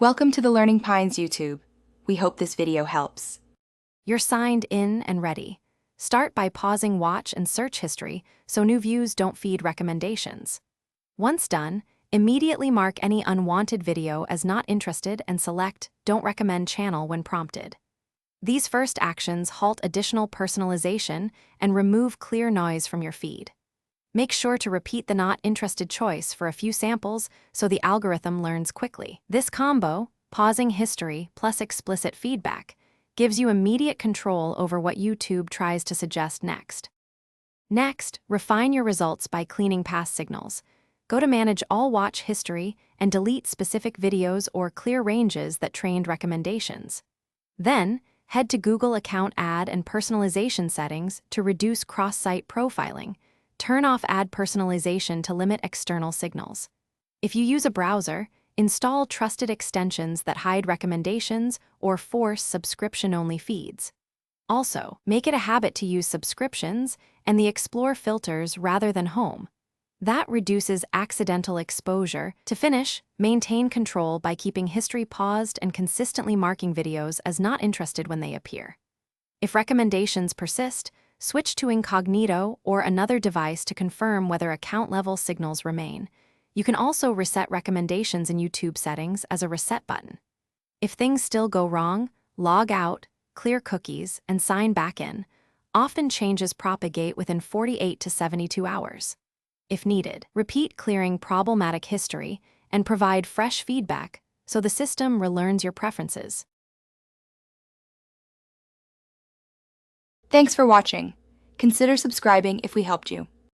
Welcome to the Learning Pines YouTube. We hope this video helps. You're signed in and ready. Start by pausing watch and search history so new views don't feed recommendations. Once done, immediately mark any unwanted video as not interested and select Don't Recommend Channel when prompted. These first actions halt additional personalization and remove clear noise from your feed. Make sure to repeat the Not Interested choice for a few samples so the algorithm learns quickly. This combo, pausing history plus explicit feedback, gives you immediate control over what YouTube tries to suggest next. Next, refine your results by cleaning past signals. Go to Manage All Watch History and delete specific videos or clear ranges that trained recommendations. Then, head to Google Account Ad and Personalization settings to reduce cross-site profiling. Turn off ad personalization to limit external signals. If you use a browser, install trusted extensions that hide recommendations or force subscription-only feeds. Also, make it a habit to use subscriptions and the Explore filters rather than Home. That reduces accidental exposure. To finish, maintain control by keeping history paused and consistently marking videos as not interested when they appear. If recommendations persist, switch to incognito or another device to confirm whether account-level signals remain. You can also reset recommendations in YouTube settings as a reset button. If things still go wrong, log out, clear cookies, and sign back in. Often changes propagate within 48 to 72 hours. If needed, repeat clearing problematic history and provide fresh feedback so the system relearns your preferences. Thanks for watching. Consider subscribing if we helped you.